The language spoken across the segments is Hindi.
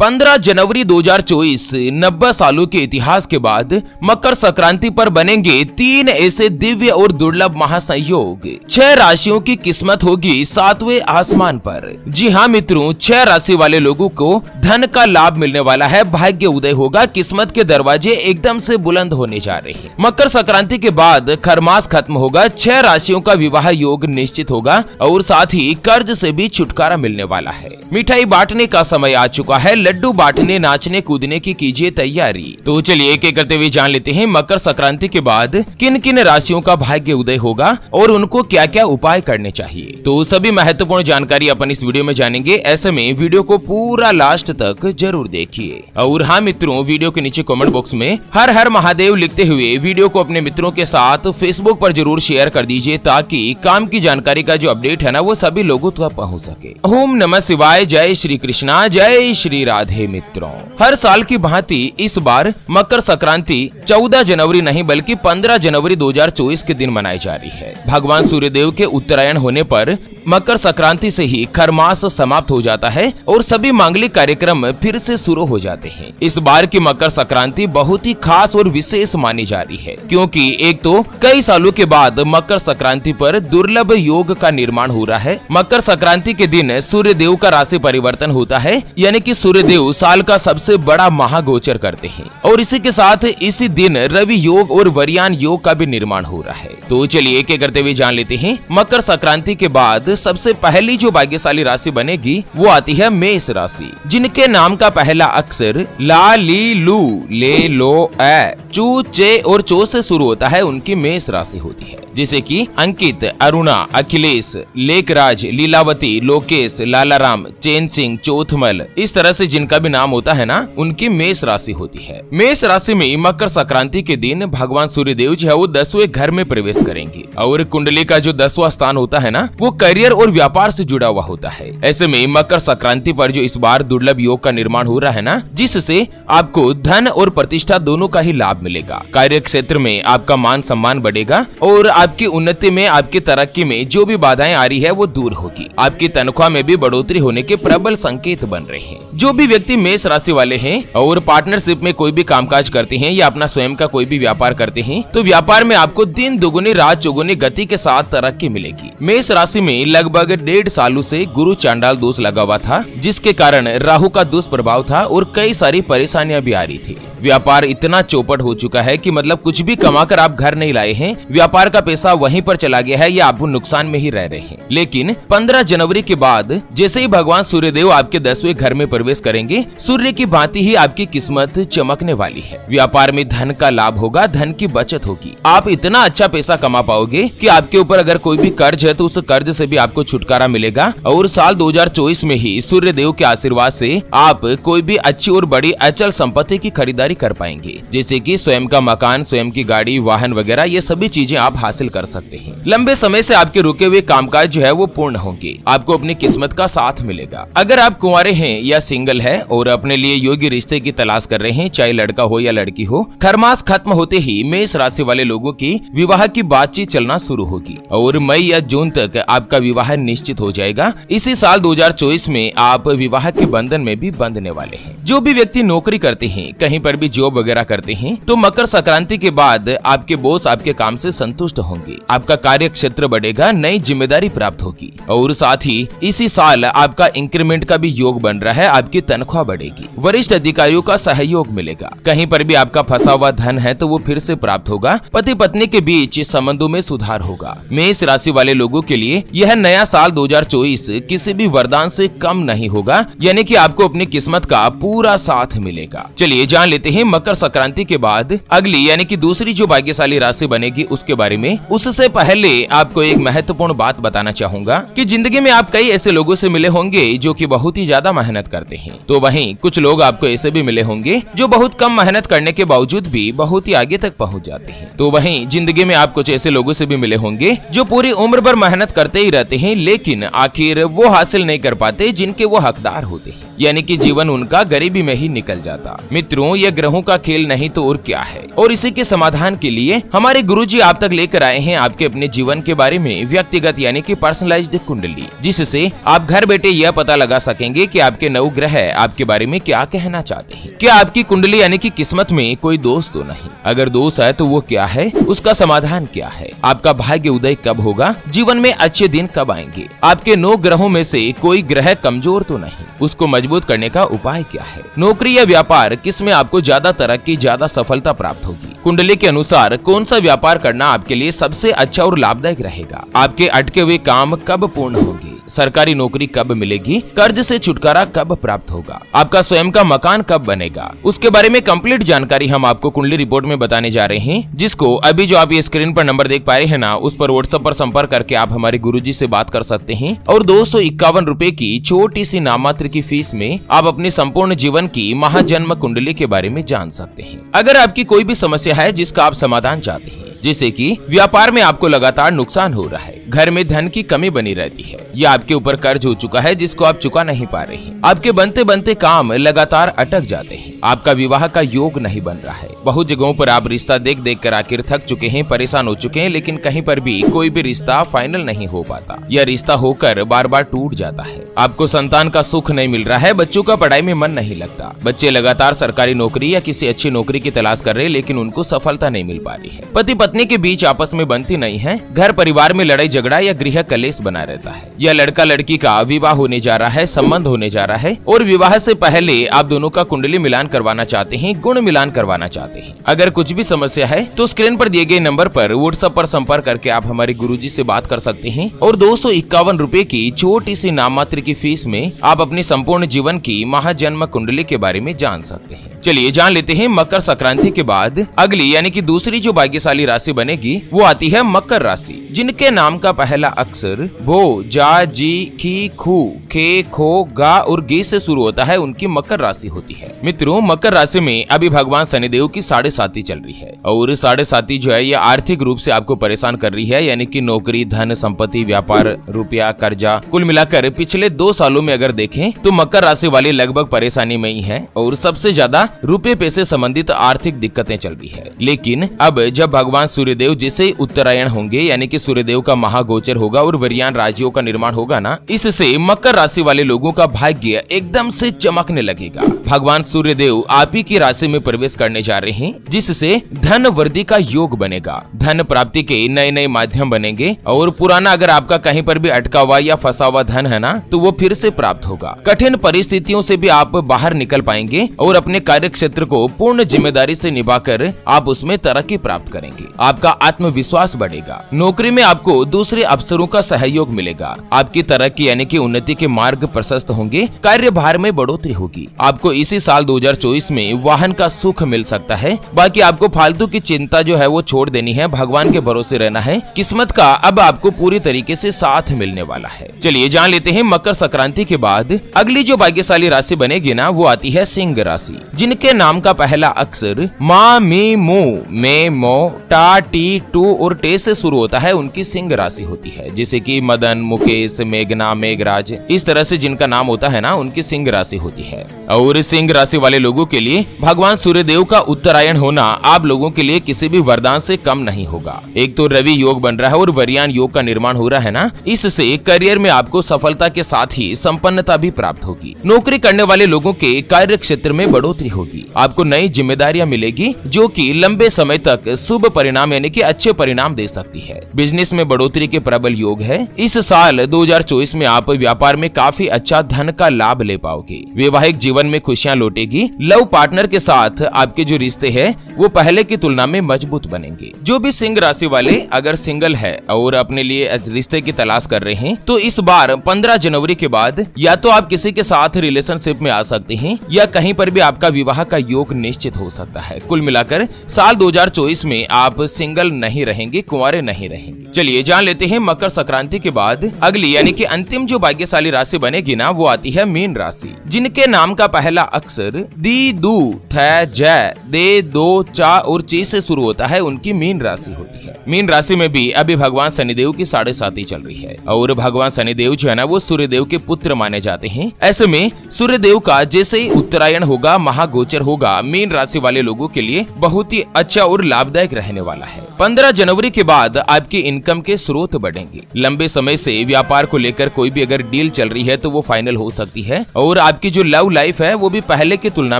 15 जनवरी 2024 90 सालों के इतिहास के बाद मकर संक्रांति पर बनेंगे 3 ऐसे दिव्य और दुर्लभ महासंयोग। 6 राशियों की किस्मत होगी 7वें आसमान पर। जी हाँ मित्रों, 6 राशि वाले लोगों को धन का लाभ मिलने वाला है, भाग्य उदय होगा, किस्मत के दरवाजे एकदम से बुलंद होने जा रहे हैं। मकर संक्रांति के बाद खरमास खत्म होगा, 6 राशियों का विवाह योग निश्चित होगा और साथ ही कर्ज से भी छुटकारा मिलने वाला है। मिठाई बांटने का समय आ चुका है, लड्डू बांटने नाचने कूदने की कीजिए तैयारी। तो चलिए एक एक करते हुए जान लेते हैं मकर संक्रांति के बाद किन किन राशियों का भाग्य उदय होगा और उनको क्या क्या उपाय करने चाहिए। तो सभी महत्वपूर्ण जानकारी अपन इस वीडियो में जानेंगे, ऐसे में वीडियो को पूरा लास्ट तक जरूर देखिए। और हाँ मित्रों, वीडियो के नीचे कमेंट बॉक्स में हर हर महादेव लिखते हुए वीडियो को अपने मित्रों के साथ फेसबुक पर जरूर शेयर कर दीजिए, ताकि काम की जानकारी का जो अपडेट है ना वो सभी लोगों तक पहुँच सके। ओम नमः शिवाय, जय श्री कृष्णा, जय श्री राधे। मित्रों, हर साल की भांति इस बार मकर संक्रांति 14 जनवरी नहीं बल्कि 15 जनवरी 2024 के दिन मनाई जा रही है। भगवान सूर्यदेव के उत्तरायण होने पर मकर संक्रांति से ही खरमास समाप्त हो जाता है और सभी मांगलिक कार्यक्रम फिर से शुरू हो जाते हैं। इस बार की मकर संक्रांति बहुत ही खास और विशेष मानी जा रही है, क्योंकि एक तो कई सालों के बाद मकर संक्रांति पर दुर्लभ योग का निर्माण हो रहा है। मकर संक्रांति के दिन सूर्यदेव का राशि परिवर्तन होता है, यानी कि सूर्यदेव साल का सबसे बड़ा महागोचर करते हैं और इसी के साथ इसी दिन रवि योग और वरियान योग का भी निर्माण हो रहा है। तो चलिए एक एक करते हुए जान लेते हैं मकर संक्रांति के बाद सबसे पहली जो भाग्यशाली राशि बनेगी वो आती है मेष राशि, जिनके नाम का पहला अक्षर ला ली लू ले लो ए चू चे और चो से शुरू होता है, उनकी मेष राशि होती है। जैसे कि अंकित, अरुणा, अखिलेश, लेखराज, लीलावती, लोकेश, लालाराम, चैन सिंह, चौथमल, इस तरह से जिनका भी नाम होता है ना, उनकी मेष राशि होती है। मेष राशि में मकर संक्रांति के दिन भगवान सूर्यदेव जो है वो 10वें घर में प्रवेश करेंगे और कुंडली का जो 10वां स्थान होता है ना वो करियर और व्यापार से जुड़ा हुआ होता है। ऐसे में मकर संक्रांति पर जो इस बार दुर्लभ योग का निर्माण हो रहा है ना, जिससे आपको धन और प्रतिष्ठा दोनों का ही लाभ मिलेगा। कार्य क्षेत्र में आपका मान सम्मान बढ़ेगा और आपकी उन्नति में, आपकी तरक्की में जो भी बाधाएं आ रही है वो दूर होगी। आपकी तनख्वाह में भी बढ़ोतरी होने के प्रबल संकेत बन रहे हैं। जो भी व्यक्ति मेष राशि वाले हैं और पार्टनरशिप में कोई भी कामकाज करते हैं या अपना स्वयं का कोई भी व्यापार करते हैं, तो व्यापार में आपको दिन दुगुनी रात चौगुनी गति के साथ तरक्की मिलेगी। मेष राशि में लगभग 1.5 सालों से गुरु चांडाल दोष लगा हुआ था, जिसके कारण राहु का दुष्प्रभाव था और कई सारी परेशानियां भी आ रही थी। व्यापार इतना चौपट हो चुका है कि मतलब कुछ भी कमाकर आप घर नहीं लाए हैं, व्यापार का पैसा वहीं पर चला गया है या आप नुकसान में ही रह रहे हैं। लेकिन 15 जनवरी के बाद जैसे ही भगवान सूर्यदेव आपके 10वें घर में प्रवेश करेंगे, सूर्य की भांति ही आपकी किस्मत चमकने वाली है। व्यापार में धन का लाभ होगा, धन की बचत होगी, आप इतना अच्छा पैसा कमा पाओगे कि आपके ऊपर अगर कोई भी कर्ज है तो उस कर्ज से भी आपको छुटकारा मिलेगा और साल 2024 में ही सूर्यदेव के आशीर्वाद से आप कोई भी अच्छी और बड़ी अचल संपत्ति की खरीदारी कर पाएंगे, जैसे कि स्वयं का मकान, स्वयं की गाड़ी, वाहन वगैरह, ये सभी चीजें आप हासिल कर सकते हैं। लंबे समय से आपके रुके हुए कामकाज जो है वो पूर्ण होंगे, आपको अपनी किस्मत का साथ मिलेगा। अगर आप कुंवारे हैं या सिंगल है और अपने लिए योग्य रिश्ते की तलाश कर रहे हैं, चाहे लड़का हो या लड़की हो, खरमास खत्म होते ही मेष राशि वाले लोगों की विवाह की बातचीत चलना शुरू होगी और मई या जून तक आपका विवाह निश्चित हो जाएगा। इसी साल 2024 में आप विवाह के बंधन में भी बंधने वाले हैं। जो भी व्यक्ति नौकरी करते हैं, कहीं पर भी जॉब वगैरह करते हैं, तो मकर संक्रांति के बाद आपके बॉस आपके काम से संतुष्ट होंगे, आपका कार्य क्षेत्र बढ़ेगा, नई जिम्मेदारी प्राप्त होगी और साथ ही इसी साल आपका इंक्रीमेंट का भी योग बन रहा है, आपकी तनख्वाह बढ़ेगी, वरिष्ठ अधिकारियों का सहयोग मिलेगा। कहीं पर भी आपका फंसा हुआ धन है तो वो फिर से प्राप्त होगा, पति पत्नी के बीच संबंधों में सुधार होगा। मेष राशि वाले लोगों के लिए यह नया साल 2024 किसी भी वरदान से कम नहीं होगा, यानी कि आपको अपनी किस्मत का पूरा साथ मिलेगा। चलिए जान लेते हैं मकर संक्रांति के बाद अगली यानी कि दूसरी जो भाग्यशाली राशि बनेगी उसके बारे में। उससे पहले आपको एक महत्वपूर्ण बात बताना चाहूंगा कि जिंदगी में आप कई ऐसे लोगों से मिले होंगे जो कि बहुत ही ज्यादा मेहनत करते हैं, तो वहीं कुछ लोग आपको ऐसे भी मिले होंगे जो बहुत कम मेहनत करने के बावजूद भी बहुत ही आगे तक पहुंच जाते हैं। तो वहीं जिंदगी में आप कुछ ऐसे लोगों से भी मिले होंगे जो पूरी उम्र भर मेहनत करते ही रहते हैं, लेकिन आखिर वो हासिल नहीं कर पाते जिनके वो हकदार होते हैं, यानी कि जीवन उनका गरीबी में ही निकल जाता। मित्रों, ये ग्रहों का खेल नहीं तो और क्या है। और इसी के समाधान के लिए हमारे गुरुजी आप तक लेकर आए हैं आपके अपने जीवन के बारे में व्यक्तिगत यानी कि पर्सनलाइज्ड कुंडली, जिससे आप घर बैठे यह पता लगा सकेंगे कि आपके 9 ग्रह आपके बारे में क्या कहना चाहते हैं। क्या आपकी कुंडली यानी कि किस्मत में कोई दोष तो नहीं? अगर दोष है तो वो क्या है, उसका समाधान क्या है? आपका भाग्य उदय कब होगा? जीवन में अच्छे दिन कब आएंगे? आपके 9 ग्रहों में से कोई ग्रह कमजोर तो नहीं? उसको मजबूत करने का उपाय क्या है? नौकरी या व्यापार, किसमें आपको ज्यादा तरक्की, ज्यादा सफलता प्राप्त होगी? कुंडली के अनुसार कौन सा व्यापार करना आपके लिए सबसे अच्छा और लाभदायक रहेगा? आपके अटके हुए काम कब पूर्ण होंगे? सरकारी नौकरी कब मिलेगी? कर्ज से छुटकारा कब प्राप्त होगा? आपका स्वयं का मकान कब बनेगा? उसके बारे में कंप्लीट जानकारी हम आपको कुंडली रिपोर्ट में बताने जा रहे हैं, जिसको अभी जो आप ये स्क्रीन पर नंबर देख पा रहे हैं ना, उस पर व्हाट्सएप पर संपर्क करके आप हमारे गुरुजी से बात कर सकते हैं और 251 रुपए की छोटी सी नाममात्र की फीस में आप अपने संपूर्ण जीवन की महाजन्म कुंडली के बारे में जान सकते हैं। अगर आपकी कोई भी समस्या है जिसका आप समाधान चाहते हैं, जैसे कि व्यापार में आपको लगातार नुकसान हो रहा है, घर में धन की कमी बनी रहती है, या आपके ऊपर कर्ज हो चुका है जिसको आप चुका नहीं पा रहे हैं, आपके बनते बनते काम लगातार अटक जाते हैं, आपका विवाह का योग नहीं बन रहा है, बहुत जगहों पर आप रिश्ता देख देख कर आखिर थक चुके हैं, परेशान हो चुके हैं, लेकिन कहीं पर भी कोई भी रिश्ता फाइनल नहीं हो पाता, या रिश्ता होकर बार बार टूट जाता है, आपको संतान का सुख नहीं मिल रहा है, बच्चों का पढ़ाई में मन नहीं लगता, बच्चे लगातार सरकारी नौकरी या किसी अच्छी नौकरी की तलाश कर रहे हैं, लेकिन उनको सफलता नहीं मिल पा रही है, पति पत्नी के बीच आपस में बनती नहीं है, घर परिवार में लड़ाई झगड़ा या गृह कलेश बना रहता है, या लड़का लड़की का विवाह होने जा रहा है, संबंध होने जा रहा है, और विवाह से पहले आप दोनों का कुंडली मिलान करवाना चाहते हैं, गुण मिलान करवाना चाहते हैं। अगर कुछ भी समस्या है तो स्क्रीन पर दिए गए नंबर पर व्हाट्सएप पर संपर्क करके आप हमारे गुरुजी से बात कर सकते हैं और 251 रुपए की छोटी सी नाममात्र की फीस में आप अपनी संपूर्ण जीवन की महाजन्म कुंडली के बारे में जान सकते हैं। चलिए जान लेते हैं मकर संक्रांति के बाद अगली यानी कि दूसरी जो भाग्यशाली राशि बनेगी वो आती है मकर राशि, जिनके नाम का पहला अक्षर भो, जा, जी, खी, खू, खे, खो, गा और गे से शुरू होता है, उनकी मकर राशि होती है। मित्रों, मकर राशि में अभी भगवान शनिदेव की 7.5 चल रही है और 7.5 जो है ये आर्थिक रूप से आपको परेशान कर रही है, यानी कि नौकरी, धन, संपत्ति, व्यापार, रुपया, कर्जा, कुल मिलाकर पिछले 2 सालों में अगर देखें तो मकर राशि वाले लगभग परेशानी में ही है और सबसे ज्यादा रुपये पैसे संबंधित आर्थिक दिक्कतें चल रही है। लेकिन अब जब भगवान सूर्यदेव जिसे उत्तरायण होंगे यानी कि सूर्यदेव का महागोचर होगा और वरियान राज्यों का निर्माण होगा ना, इससे मकर राशि वाले लोगों का भाग्य एकदम से चमकने लगेगा। भगवान सूर्यदेव आप ही की राशि में प्रवेश करने जा रहे हैं, जिससे धन वृद्धि का योग बनेगा, धन प्राप्ति के नए नए माध्यम बनेंगे और पुराना अगर आपका कहीं पर भी अटका हुआ या फंसा हुआ धन है ना, तो वो फिर से प्राप्त होगा। कठिन परिस्थितियों से भी आप बाहर निकल पाएंगे और अपने कार्य क्षेत्र को पूर्ण जिम्मेदारी से निभाकर आप उसमें तरक्की प्राप्त करेंगे। आपका आत्मविश्वास बढ़ेगा, नौकरी में आपको दूसरे अफसरों का सहयोग मिलेगा, आपकी तरक्की यानी कि उन्नति के मार्ग प्रशस्त होंगे, कार्यभार में बढ़ोतरी होगी। आपको इसी साल 2024 में वाहन का सुख मिल सकता है। बाकी आपको फालतू की चिंता जो है वो छोड़ देनी है, भगवान के भरोसे रहना है। किस्मत का अब आपको पूरी तरीके से साथ मिलने वाला है। चलिए जान लेते हैं मकर संक्रांति के बाद अगली जो भाग्यशाली राशि बनेगी ना, वो आती है सिंह राशि, जिनके नाम का पहला अक्षर मा, मी, मो, मे, मो, टा, टी, टू और टे से शुरू होता है, उनकी सिंह राशि होती है। जैसे कि मदन, मुकेश, मेघना, मेघराज, इस तरह से जिनका नाम होता है ना, उनकी सिंह राशि होती है। और सिंह राशि वाले लोगों के लिए भगवान सूर्यदेव का उत्तरायण होना आप लोगों के लिए किसी भी वरदान से कम नहीं होगा। एक तो रवि योग बन रहा है और वरियान योग का निर्माण हो रहा है ना, इससे करियर में आपको सफलता के साथ ही संपन्नता भी प्राप्त होगी। नौकरी करने वाले लोगों के कार्य क्षेत्र में बढ़ोतरी होगी, आपको नई जिम्मेदारियां मिलेगी जो कि लंबे समय तक शुभ परिणाम यानी कि अच्छे परिणाम दे सकती है। बिजनेस में बढ़ोतरी के प्रबल योग है। इस साल 2024 में आप व्यापार में काफी अच्छा धन का लाभ ले पाओगे। वैवाहिक जीवन में खुशियां लौटेगी। लव पार्टनर के साथ आपके जो रिश्ते हैं वो पहले की तुलना में मजबूत बनेंगे। जो भी सिंह राशि वाले अगर सिंगल है और अपने लिए रिश्ते की तलाश कर रहे हैं तो इस बार 15 जनवरी के बाद या तो आप किसी के साथ रिलेशनशिप में आ सकते हैं या कहीं पर भी आपका विवाह का योग निश्चित हो सकता है। कुल मिलाकर साल 2024 में आप सिंगल नहीं रहेंगे, कुंवारे नहीं रहेंगे। चलिए जान लेते हैं मकर संक्रांति के बाद अगली यानी कि अंतिम जो भाग्यशाली राशि बनेगी ना, वो आती है मीन राशि, जिनके नाम का पहला अक्षर दी, दू, थ, जय, दे, दो, चा और ची से शुरू होता है, उनकी मीन राशि होती है। मीन राशि में भी अभी भगवान शनिदेव की 7.5 चल रही है और भगवान शनिदेव जो है ना वो सूर्यदेव के पुत्र माने जाते हैं। ऐसे में सूर्यदेव का जैसे ही उत्तरायण होगा, महागोचर होगा, मीन राशि वाले लोगों के लिए बहुत ही अच्छा और लाभदायक रहने वाला है। 15 जनवरी के बाद आपकी इनकम के स्रोत बढ़ेंगे। लंबे समय से व्यापार को लेकर कोई भी अगर डील चल रही है तो वो फाइनल हो सकती है और आपकी जो लव लाइफ है वो भी पहले की तुलना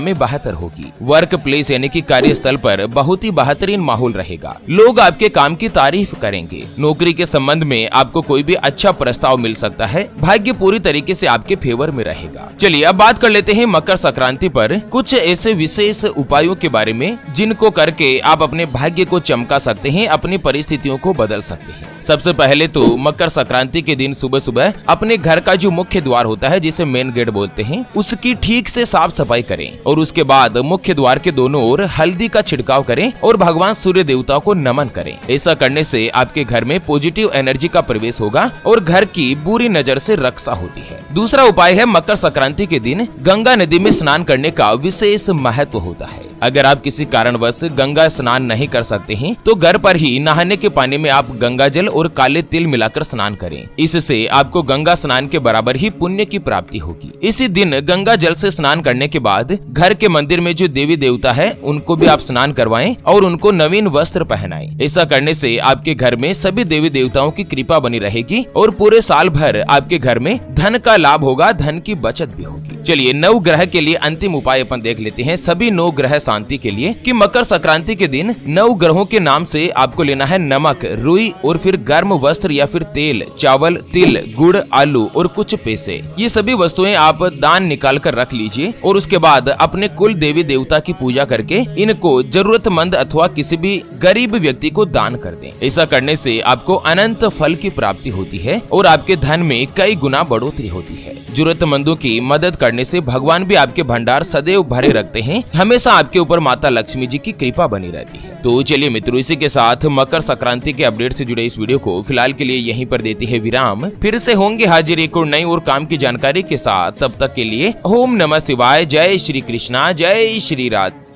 में बेहतर होगी। वर्क प्लेस यानी कि कार्यस्थल पर बहुत ही बेहतरीन माहौल रहेगा। लोग आपके काम की तारीफ करेंगे। नौकरी के संबंध में आपको कोई भी अच्छा प्रस्ताव मिल सकता है। भाग्य पूरी तरीके से आपके फेवर में रहेगा। चलिए अब बात कर लेते हैं मकर संक्रांति पर कुछ ऐसे विशेष उपायों के बारे में जिनको करके आप अपने भाग्य को चमका सकते हैं, अपनी परिस्थितियों को बदल सकते हैं। सबसे पहले तो मकर संक्रांति के दिन सुबह सुबह अपने घर का जो मुख्य द्वार होता है जिसे मेन गेट बोलते हैं उसकी ठीक से साफ सफाई करें और उसके बाद मुख्य द्वार के दोनों ओर हल्दी का छिड़काव करें और भगवान सूर्य देवता को नमन करें। ऐसा करने से आपके घर में पॉजिटिव एनर्जी का प्रवेश होगा और घर की बुरी नजर से रक्षा होती है। दूसरा उपाय है मकर संक्रांति के दिन गंगा नदी में स्नान करने का विशेष महत्व होता है। अगर आप किसी कारणवश गंगा स्नान नहीं कर सकते हैं तो घर पर ही नहाने के पानी में आप गंगा जल और काले तिल मिलाकर स्नान करें। इससे आपको गंगा स्नान के बराबर ही पुण्य की प्राप्ति होगी। इसी दिन गंगा जल से स्नान करने के बाद घर के मंदिर में जो देवी देवता है उनको भी आप स्नान करवाएं और उनको नवीन वस्त्र पहनाएं। ऐसा करने से आपके घर में सभी देवी देवताओं की कृपा बनी रहेगी और पूरे साल भर आपके घर में धन का लाभ होगा, धन की बचत भी होगी। चलिए 9 ग्रह के लिए अंतिम उपाय अपन देख लेते हैं। सभी 9 ग्रह शांति के लिए कि मकर संक्रांति के दिन 9 ग्रहों के नाम से आपको लेना है नमक, रुई और फिर गर्म वस्त्र या फिर तेल, चावल, तिल, गुड़, आलू और कुछ पैसे। ये सभी वस्तुएं आप दान निकाल कर रख लीजिए और उसके बाद अपने कुल देवी देवता की पूजा करके इनको जरूरतमंद अथवा किसी भी गरीब व्यक्ति को दान कर दें। ऐसा करने से आपको अनंत फल की प्राप्ति होती है और आपके धन में कई गुना बढ़ोतरी होती है। जरूरतमंदों की मदद करने से भगवान भी आपके भंडार सदैव भरे रखते हैं। हमेशा आपके ऊपर माता लक्ष्मी जी की कृपा बनी रहती है। तो चलिए मित्रों, इसी के साथ मकर संक्रांति के अपडेट से जुड़े इस वीडियो को फिलहाल के लिए यहीं पर देती है विराम। फिर से होंगे हाजिर एक और नई और काम की जानकारी के साथ। तब तक के लिए ओम नमः शिवाय, जय श्री कृष्णा, जय श्री राधे।